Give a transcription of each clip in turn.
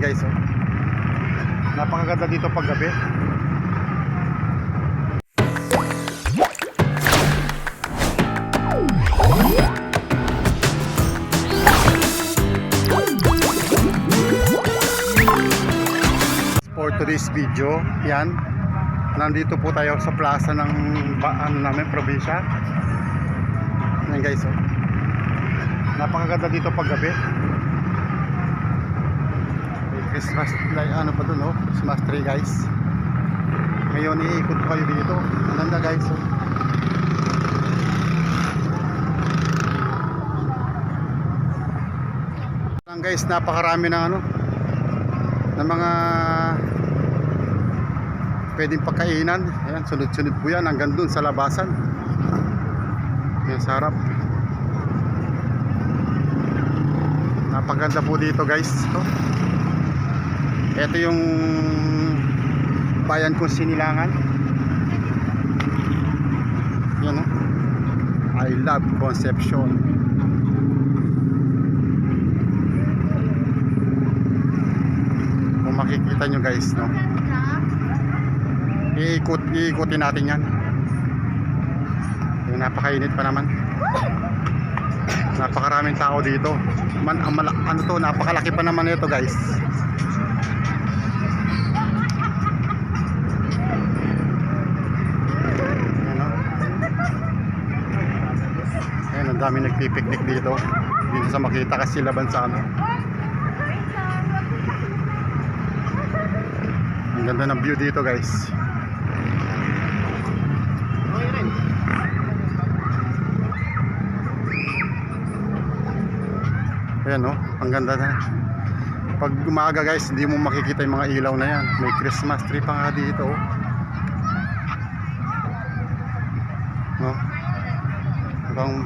guys, oh. Napakaganda dito pag gabi. For today's video, yan, nandito po tayo sa plaza ng namin, probinsya. Yan guys, oh. Napakaganda dito pag gabi. May Christmas, like, ano pa dun, oh, Christmas tree guys. Ngayon iikot ko kayo dito. Ganda guys, oh. Lang guys, napakarami ng ano, ng mga pwedeng pagkainan. Ayan, sunod-sunod po yan hanggang dun sa labasan. Ayan, sa harap. Napaganda po dito guys. Ito yung bayan kong Sinilangan. Yan, I love Concepcion. Kung makikita nyo guys, no, iikutin natin yan. Yung napakainit pa naman. Napakaraming tao dito. Ano to, napakalaki pa naman ito guys. Ayan, ang dami nagpipiknik dito. Dito sa Makita kasi laban sa ano. Ang ganda ng view dito guys. Ayan, no, ang ganda na. Pag umaga guys, hindi mo makikita yung mga ilaw na yan. May Christmas tree pa nga dito, oh. No? Hanggang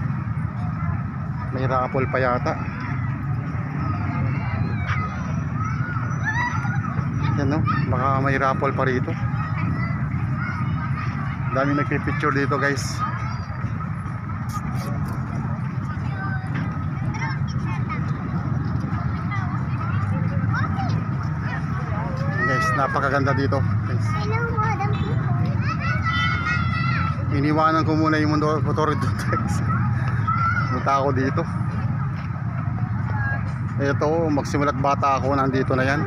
may raffle pa yata. Yan, no, baka may raffle pa rito. Dami nagpipicture dito guys. Napakaganda dito guys. Iniwanan ko muna yung motor dito guys. Punta ako dito. Ito, magsimulat bata ako, nandito na yan.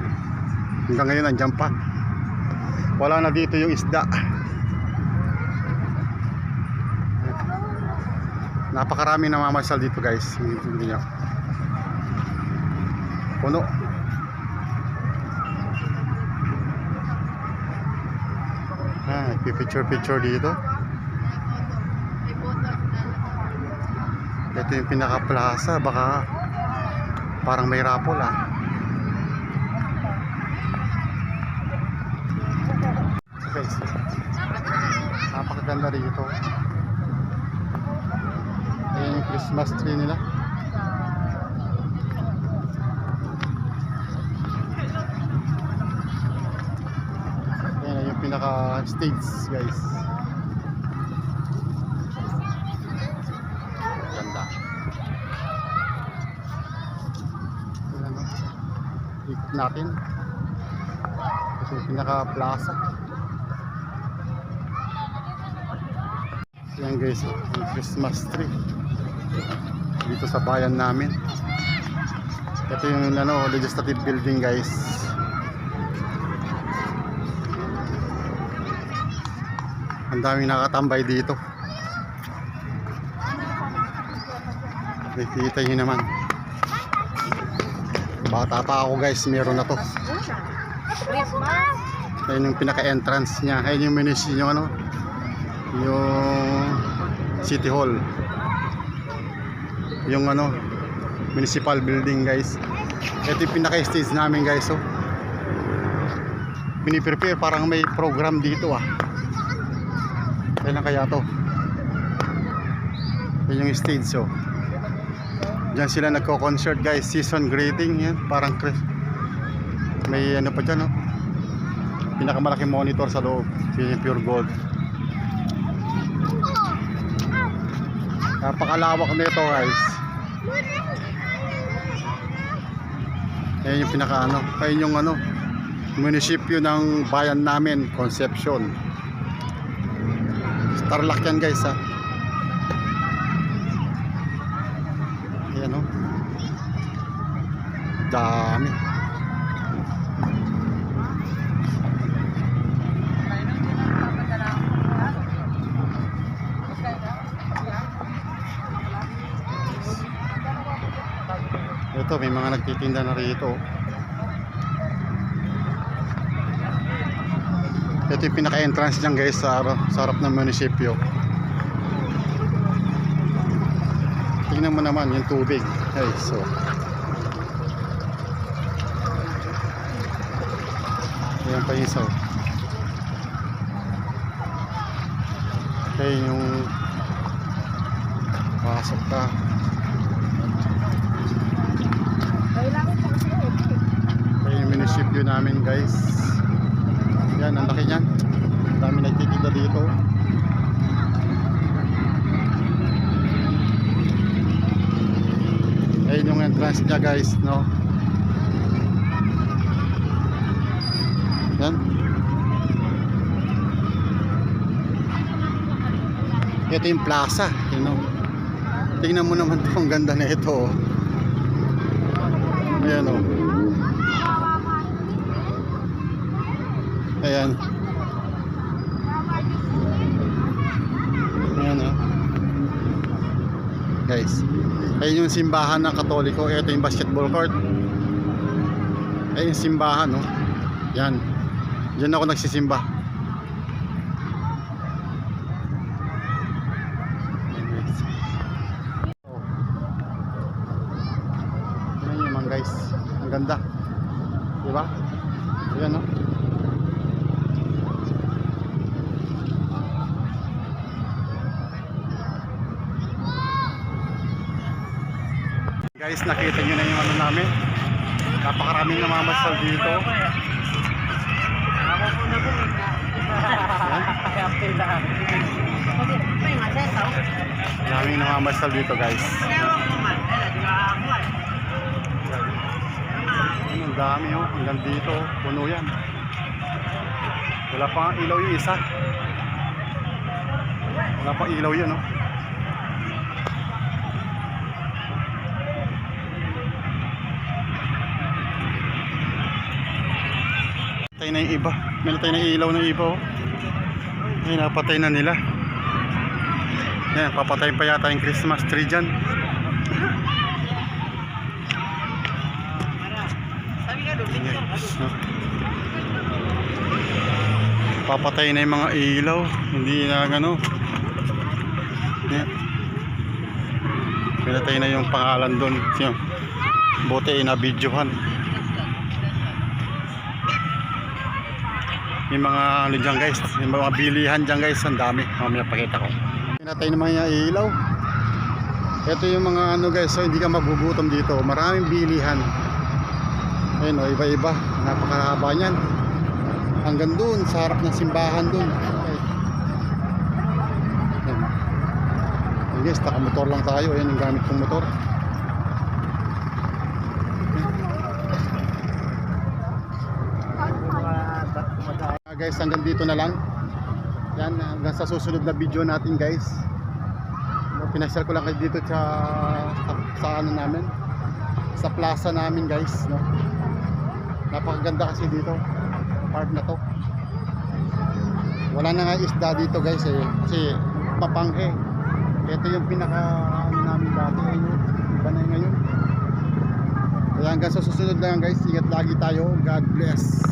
Hanggang ngayon nandiyan pa. Wala na dito yung isda. Napakarami namamasyal dito guys. Hindi nyo. Puno. Picture dito. Ito yung pinaka plaza. Baka parang may raffle, ah. So guys, napakaganda dito. Ayan yung Christmas tree nila. Pinaka stage guys. Ganda. Ikot natin. Ito yung pinaka plaza. Yan guys, yung Christmas tree dito sa bayan namin. Ito yung ano, legislative building guys. Ang daming nakatambay dito. Nakikita nyo naman. Bata pa ako guys, meron na to. Ayun yung pinaka-entrance niya. Ayun yung munisipyo, yung ano, yung City Hall. Yung ano, municipal building guys. Ito yung pinaka-stage namin guys, oh. Piniprepare, parang may program dito, ah. Kailan kaya to? Yan yung stage, oh. Diyan sila nagko-concert guys. Season greeting yan. Parang may ano pa dyan, oh. Pinakamalaking monitor sa loob. Yan yung pure gold. Napakalawak nito guys. Ayan yung pinaka ano, ayun yung ano, munisipyo ng bayan namin, Concepcion. Tarlac yan guys ha. Ayan o. Dami. Ito may mga nagtitinda na rito. Ito yung pinaka-entrance dyan guys sa harap ng munisipyo. Tingnan mo naman yung tubig. Ay, so ayan pa yung isa. Okay, yung pasok ka. Okay, yung munisipyo namin guys. Yan, ang laki niyan. Dami nagtitinda dito. Ayun yung entrance niya guys, no? Yan. Ito yung plaza, you know. Tingnan mo naman ito, ang ganda na ito. Ayan o. Ayan. Ayan o. Guys, ayun yung simbahan ng Katoliko. Ito yung basketball court. Ayun yung simbahan, no? Yan. Diyan ako nagsisimba. Ayan naman guys. Ang ganda. Diba? Ayan, no? Guys, nakita nyo na yung ano namin. Napakaraming namamasal dito. Maraming namamasal dito guys. Ang dami oh, hanggang dito, puno yan. Wala pang ilaw yung isa. Wala pang ilaw yun oh. Patay na yung iba. May natay na ilaw ng iba oh. Ay, napatay na nila. Yan, papatay pa yata yung Christmas tree dyan. Papatay na yung mga ilaw. Hindi na ano. Yan. Pinatay na yung pangalan doon. Buti na videohan. May mga ano dyan guys, may mga bilihan dyan guys, ang dami. Mamaya pakita ko. Pinatay naman yung ilaw. Ito yung mga ano guys, so hindi ka magugutom dito. Maraming bilihan. Ayun o, iba-iba. Napakahaba niyan. Hanggang dun, sa harap ng simbahan dun. Ayun guys, nakamotor lang tayo. Ayun yung gamit kong motor. Guys, hanggang dito na lang. Yan, hanggang sa susunod na video natin guys. Pinashare ko lang kayo dito sa ano namin, sa plaza namin guys, no? Napakaganda kasi dito, part na to. Wala na nga isda dito guys eh, kasi papanghe. Ito yung pinaka ano namin dati, ayun, iba na ngayon. Kaya hanggang sa susunod na lang guys, ingat lagi tayo. God bless.